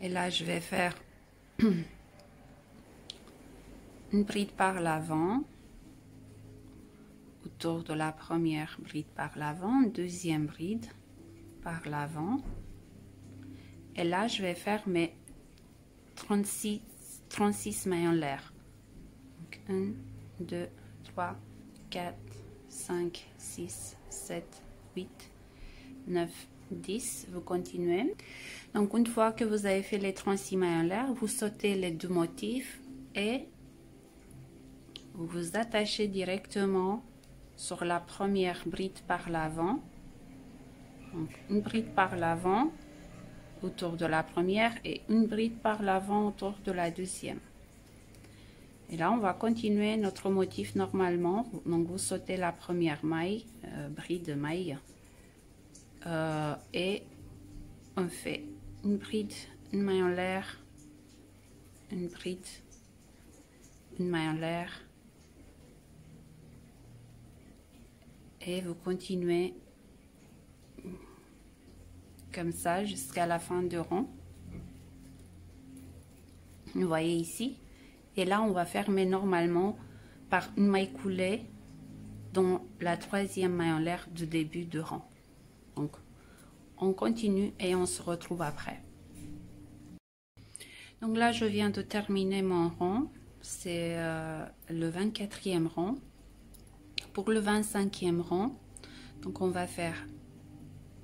Et là, je vais faire une bride par l'avant autour de la première bride par l'avant, deuxième bride par l'avant. Et là, je vais faire mes 36 mailles en l'air. 1, 2, 3, 4, 5, 6, 7, 8, 9, 10. Vous continuez. Donc, une fois que vous avez fait les 36 mailles en l'air, vous sautez les deux motifs et vous vous attachez directement sur la première bride par l'avant. Donc, une bride par l'avant autour de la première et une bride par l'avant autour de la deuxième. Et là, on va continuer notre motif normalement. Donc, vous sautez la première maille, bride maille, et on fait une bride, une maille en l'air, une bride, une maille en l'air, et vous continuez comme ça jusqu'à la fin du rang. Vous voyez ici. Et là, on va fermer normalement par une maille coulée dans la troisième maille en l'air du début de rang. Donc, on continue et on se retrouve après. Donc là, je viens de terminer mon rang. C'est le 24e rang. Pour le 25e rang, donc on va faire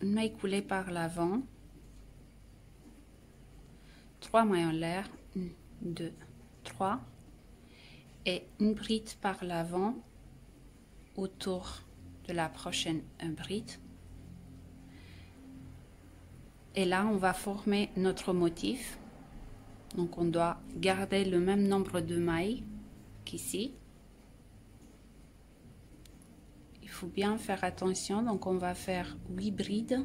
une maille coulée par l'avant, 3 mailles en l'air, 1, 2, 3, et une bride par l'avant autour de la prochaine bride. Et là, on va former notre motif. Donc, on doit garder le même nombre de mailles qu'ici. Il faut bien faire attention. Donc, on va faire 8 brides.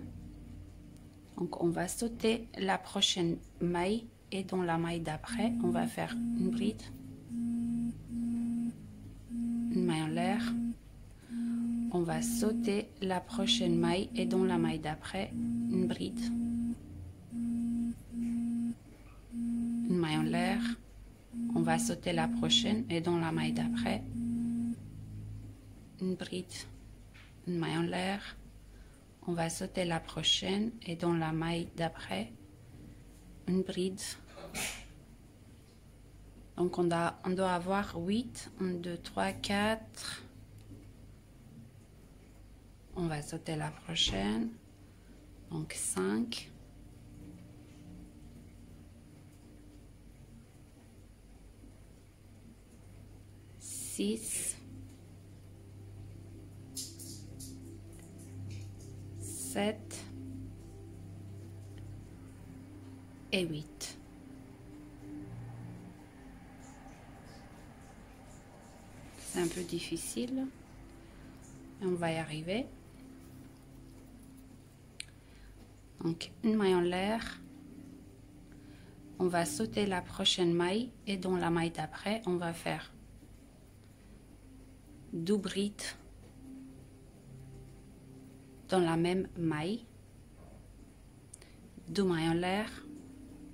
Donc, on va sauter la prochaine maille et dans la maille d'après, on va faire une bride, une maille en l'air. On va sauter la prochaine maille et dans la maille d'après, une bride, une maille en l'air. On va sauter la prochaine et dans la maille d'après, une bride, une maille en l'air. On va sauter la prochaine et dans la maille d'après, une bride. Donc on doit avoir 8, 1, 2, 3, 4. On va sauter la prochaine. Donc 5. 6. 7. Et 8. C'est un peu difficile, mais on va y arriver. Donc une maille en l'air, on va sauter la prochaine maille et dans la maille d'après, on va faire 2 brides dans la même maille, 2 mailles en l'air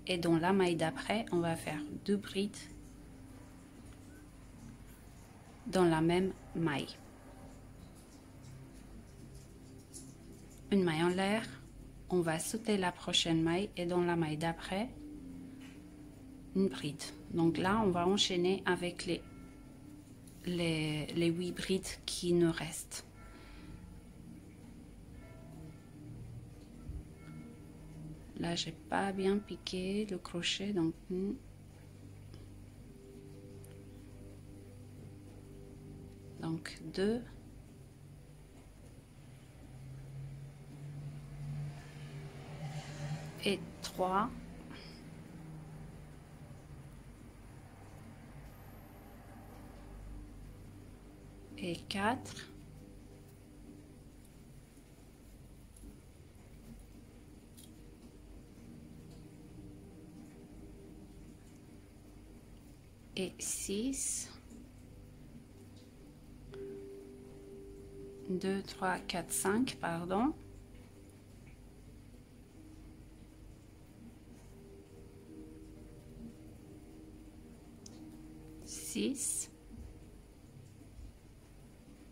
et dans la maille d'après, on va faire 2 brides dans la même maille. Une maille en l'air, on va sauter la prochaine maille et dans la maille d'après, une bride. Donc là, on va enchaîner avec les 8 brides qui nous restent. Là, j'ai pas bien piqué le crochet, donc donc 2 et 3 et 4. Et 6. 2, 3, 4, 5, pardon. Six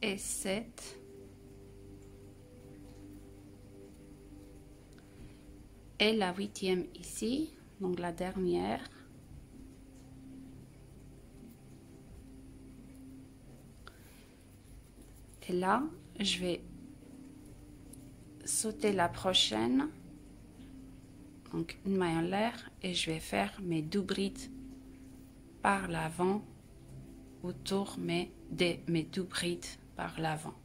et 7 et la 8e ici, donc la dernière. Et là, je vais sauter la prochaine, donc une maille en l'air, et je vais faire mes 2 brides par l'avant autour mes 2 brides par l'avant.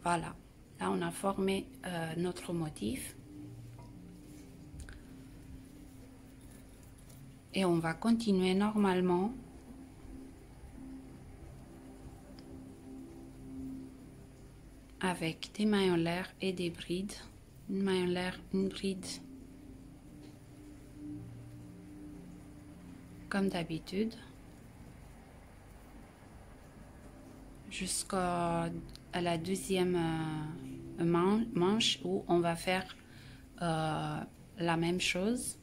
Voilà, là on a formé notre motif et on va continuer normalement avec des mailles en l'air et des brides. Une maille en l'air, une bride comme d'habitude jusqu'à la deuxième manche où on va faire la même chose.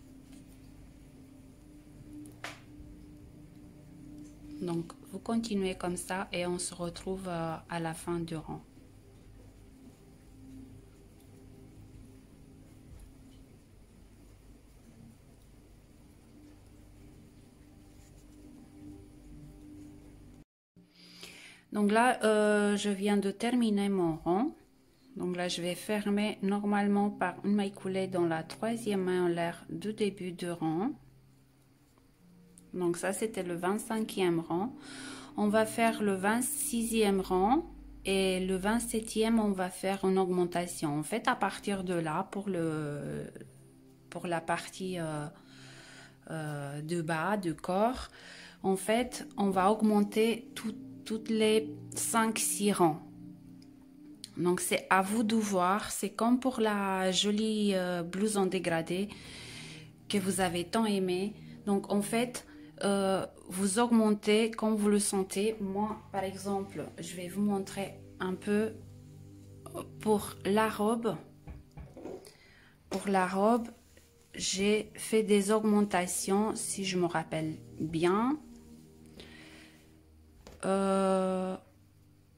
Donc vous continuez comme ça et on se retrouve à la fin du rang. Donc là, je viens de terminer mon rang. Donc là, je vais fermer normalement par une maille coulée dans la 3e maille en l'air du début de rang. Donc ça, c'était le 25e rang. On va faire le 26e rang et le 27e, on va faire une augmentation. En fait, à partir de là, pour la partie de bas, du corps, en fait, on va augmenter toutes les 5-6 rangs. Donc c'est à vous de voir, c'est comme pour la jolie blouse en dégradé que vous avez tant aimé. Donc en fait, vous augmentez comme vous le sentez. Moi par exemple, je vais vous montrer un peu pour la robe. Pour la robe, j'ai fait des augmentations, si je me rappelle bien.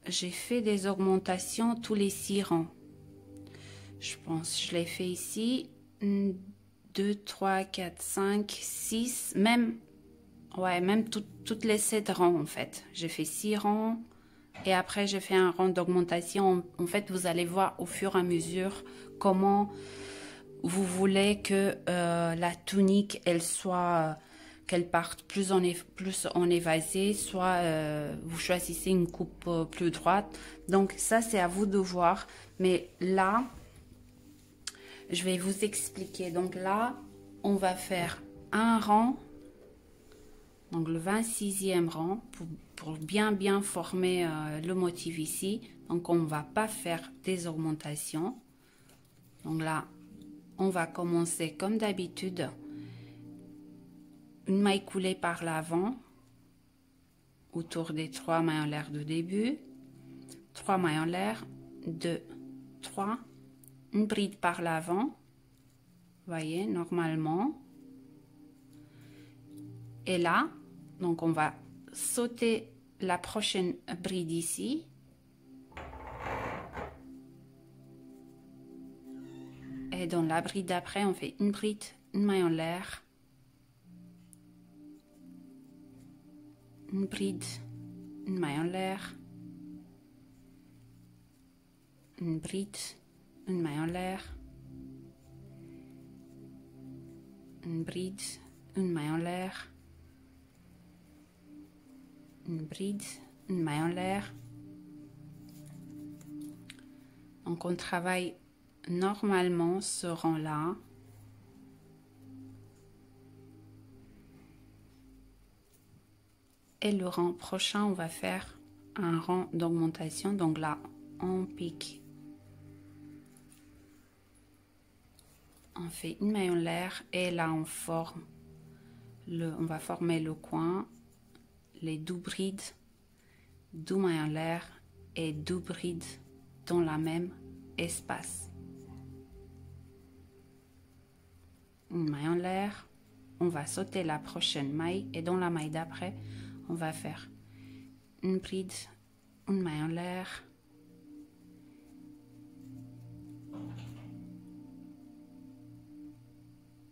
J'ai fait des augmentations tous les 6 rangs. Je pense, je l'ai fait ici. 2, 3, 4, 5, 6, même toutes les 7 rangs en fait. J'ai fait 6 rangs et après j'ai fait un rang d'augmentation. En fait, vous allez voir au fur et à mesure comment vous voulez que la tunique, elle soit... qu'elle parte plus en évasé, soit vous choisissez une coupe plus droite. Donc ça, c'est à vous de voir. Mais là, je vais vous expliquer. Donc là, on va faire un rang, donc le 26e rang, pour bien former le motif ici. Donc on ne va pas faire des augmentations. Donc là, on va commencer comme d'habitude. Une maille coulée par l'avant autour des 3 mailles en l'air de début, 3 mailles en l'air, 2, 3, une bride par l'avant, voyez, normalement. Et là, donc on va sauter la prochaine bride ici. Et dans la bride d'après, on fait une bride, une maille en l'air, une bride, une maille en l'air, une bride, une maille en l'air, une bride, une maille en l'air, une bride, une maille en l'air. Donc on travaille normalement ce rang là. Et le rang prochain, on va faire un rang d'augmentation. Donc là, on pique, on fait une maille en l'air et là on forme on va former le coin, les 2 brides, 2 mailles en l'air et 2 brides dans la même espace. Une maille en l'air, on va sauter la prochaine maille et dans la maille d'après on va faire une bride, une maille en l'air,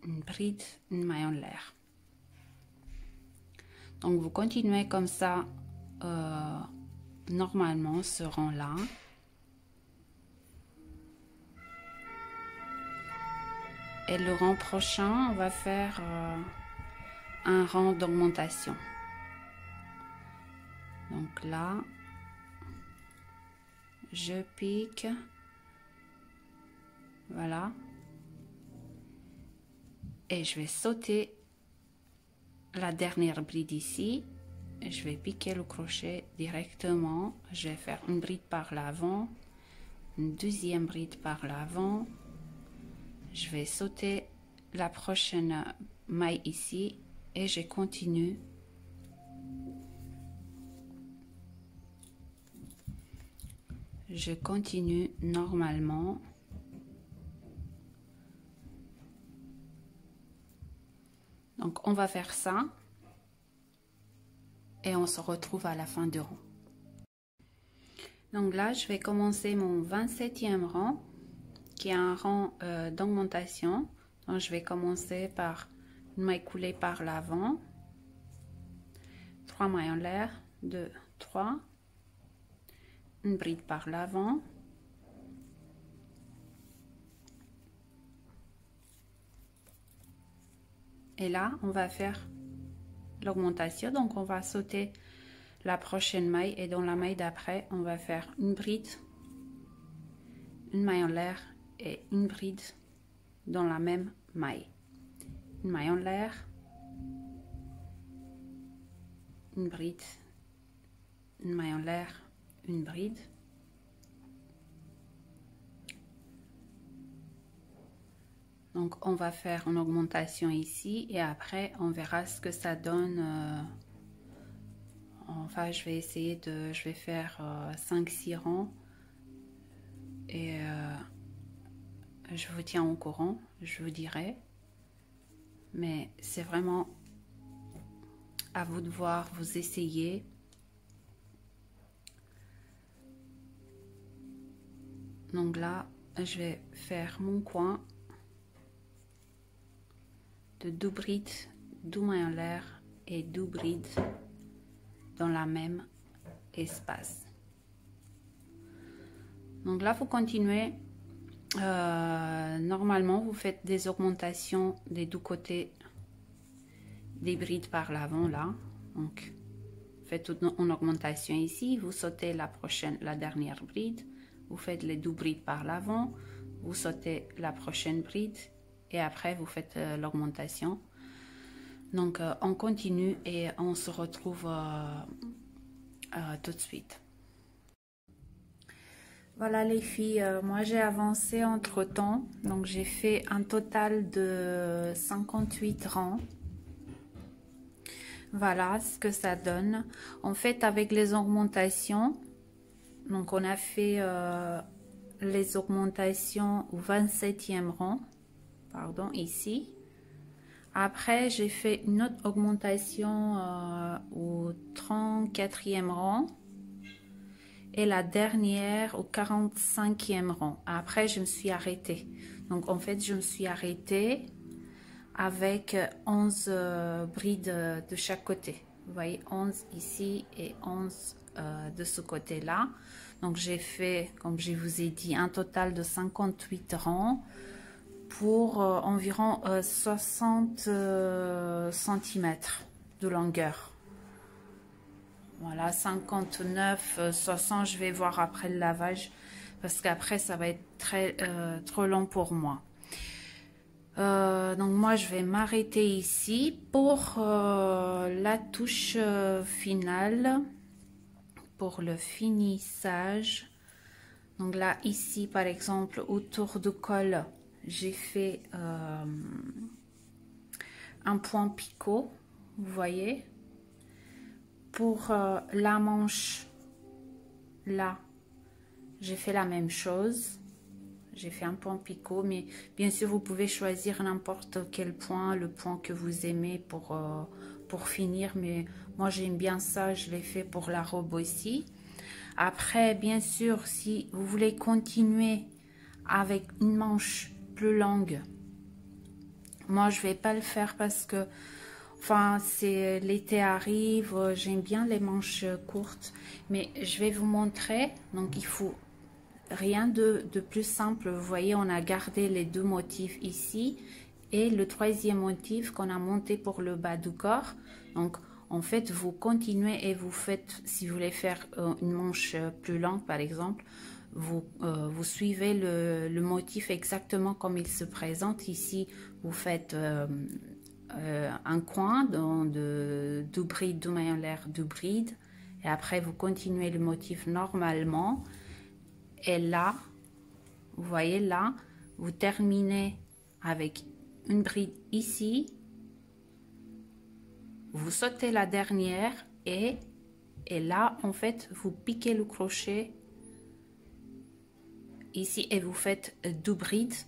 une bride, une maille en l'air. Donc vous continuez comme ça normalement ce rang là. Et le rang prochain, on va faire un rang d'augmentation. Donc là, je pique, voilà, et je vais sauter la dernière bride ici. Je vais piquer le crochet directement. Je vais faire une bride par l'avant, une deuxième bride par l'avant. Je vais sauter la prochaine maille ici et je continue. Je continue normalement. Donc on va faire ça et on se retrouve à la fin du rang. Donc là je vais commencer mon 27e rang qui est un rang d'augmentation. Donc je vais commencer par une maille coulée par l'avant, 3 mailles en l'air, 2, 3, une bride par l'avant, et là on va faire l'augmentation. Donc on va sauter la prochaine maille et dans la maille d'après on va faire une bride, une maille en l'air et une bride dans la même maille. Une maille en l'air, une bride, une maille en l'air, une bride, donc on va faire une augmentation ici et après on verra ce que ça donne. Enfin je vais essayer de, je vais faire 5-6 rangs et je vous tiens au courant, je vous dirai, mais c'est vraiment à vous de voir, vous essayez. Donc là je vais faire mon coin de 2 brides, 2 mailles en l'air et 2 brides dans la même espace. Donc là vous continuez normalement vous faites des augmentations des 2 côtés des brides par l'avant là. Donc faites une augmentation ici, vous sautez la dernière bride, vous faites les 2 brides par l'avant, vous sautez la prochaine bride et après vous faites l'augmentation. Donc on continue et on se retrouve tout de suite. Voilà les filles, moi j'ai avancé entre temps, donc j'ai fait un total de 58 rangs. Voilà ce que ça donne. En fait avec les augmentations, donc on a fait les augmentations au 27e rang, pardon, ici. Après j'ai fait une autre augmentation au 34e rang. Et la dernière au 45e rang. Après, je me suis arrêtée. Donc, en fait, je me suis arrêtée avec 11 brides de chaque côté. Vous voyez, 11 ici et 11 de ce côté-là. Donc, j'ai fait, comme je vous ai dit, un total de 58 rangs pour environ 60 cm de longueur. Voilà, 59, 60, je vais voir après le lavage parce qu'après ça va être trop long pour moi. Donc moi je vais m'arrêter ici pour la touche finale pour le finissage. Donc là, ici, par exemple, autour du col, j'ai fait un point picot, vous voyez. Pour la manche, là, j'ai fait la même chose. J'ai fait un point picot, mais bien sûr, vous pouvez choisir n'importe quel point, le point que vous aimez pour finir. Mais moi, j'aime bien ça, je l'ai fait pour la robe aussi. Après, bien sûr, si vous voulez continuer avec une manche plus longue, moi, je vais pas le faire parce que, enfin, c'est l'été arrive, j'aime bien les manches courtes. Mais je vais vous montrer, donc il faut... Rien de plus simple, vous voyez, on a gardé les deux motifs ici et le troisième motif qu'on a monté pour le bas du corps. Donc, en fait, vous continuez et vous faites, si vous voulez faire une manche plus longue, par exemple, vous suivez le motif exactement comme il se présente. Ici, vous faites un coin du bride, du maillon l'air, du bride. Et après, vous continuez le motif normalement. Et là, vous voyez là, vous terminez avec une bride ici, vous sautez la dernière et là, en fait, vous piquez le crochet ici et vous faites deux brides.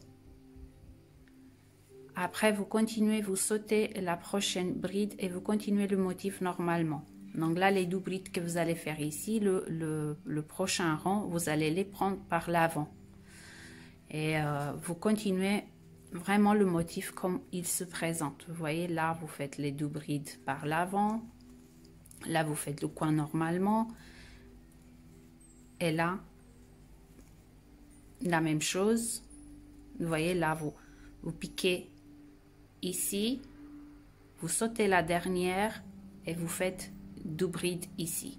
Après, vous continuez, vous sautez la prochaine bride et vous continuez le motif normalement. Donc là, les deux brides que vous allez faire ici, le prochain rang, vous allez les prendre par l'avant. Et vous continuez vraiment le motif comme il se présente. Vous voyez, là, vous faites les deux brides par l'avant. Là, vous faites le coin normalement. Et là, la même chose. Vous voyez, là, vous piquez ici. Vous sautez la dernière et vous faites deux brides ici.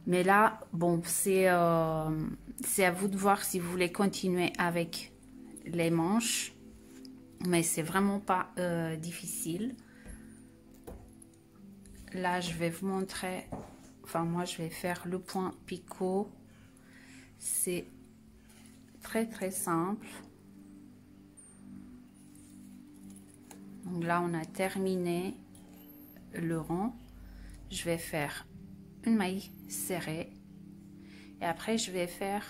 Mais là, bon, c'est à vous de voir si vous voulez continuer avec les manches. Mais c'est vraiment pas difficile. Là, je vais vous montrer. Enfin, moi, je vais faire le point picot. C'est très, très simple. Donc là, on a terminé le rang. Je vais faire une maille serrée et après je vais faire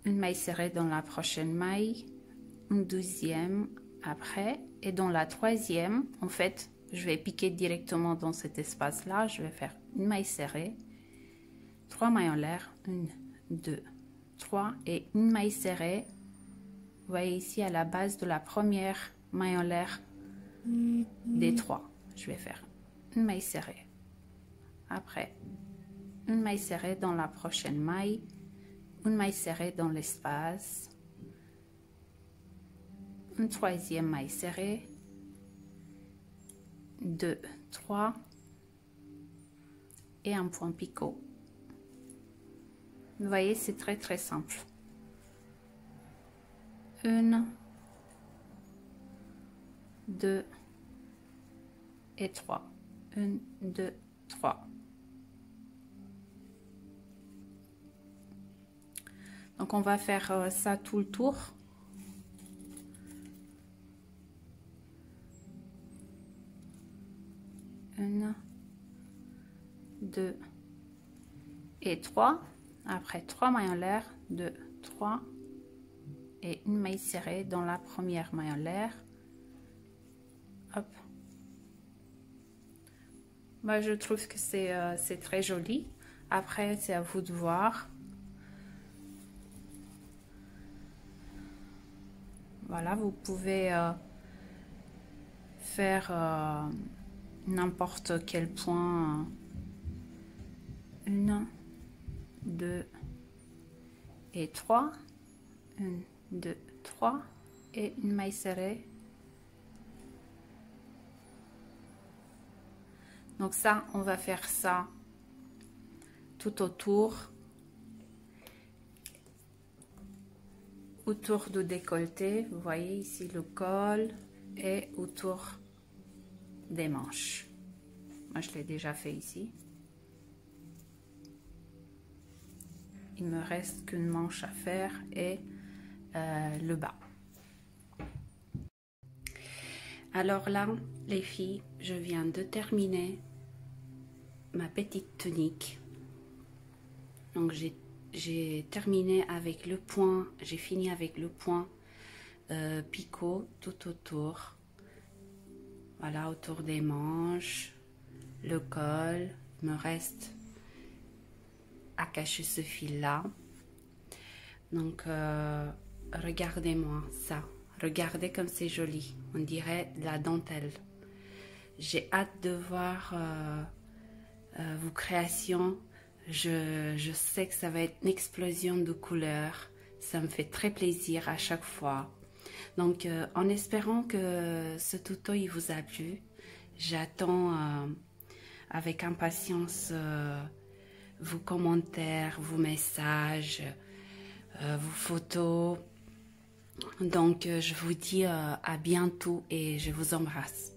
une maille serrée dans la prochaine maille, une deuxième après, et dans la troisième, en fait, je vais piquer directement dans cet espace là. Je vais faire une maille serrée, 3 mailles en l'air, 1, 2, 3 et une maille serrée. Vous voyez ici à la base de la première maille en l'air des 3, je vais faire une maille serrée, après une maille serrée dans la prochaine maille, une maille serrée dans l'espace, une troisième maille serrée, 2, 3 et un point picot. Vous voyez, c'est très très simple. 1, 2 et 3. 1, 2, 3. Donc on va faire ça tout le tour. Un, 2 et 3. Après 3 mailles en l'air, 2, 3 et une maille serrée dans la première maille en l'air. Hop. Moi, je trouve que c'est très joli. Après, c'est à vous de voir. Voilà, vous pouvez faire n'importe quel point. 1, 2 et 3. 1, 2, 3 et une maille serrée. Donc ça, on va faire ça tout autour du décolleté. Vous voyez ici le col et autour des manches. Moi, je l'ai déjà fait ici. Il me reste qu'une manche à faire et le bas. Alors là, les filles, je viens de terminer ma petite tunique. Donc j'ai terminé avec le point, j'ai fini avec le point picot tout autour. Voilà, autour des manches, le col. Il me reste à cacher ce fil là. Donc regardez-moi ça. Regardez comme c'est joli. On dirait de la dentelle. J'ai hâte de voir vos créations. Je sais que ça va être une explosion de couleurs. Ça me fait très plaisir à chaque fois. Donc, en espérant que ce tuto il vous a plu, j'attends avec impatience vos commentaires, vos messages, vos photos. Donc, je vous dis à bientôt et je vous embrasse.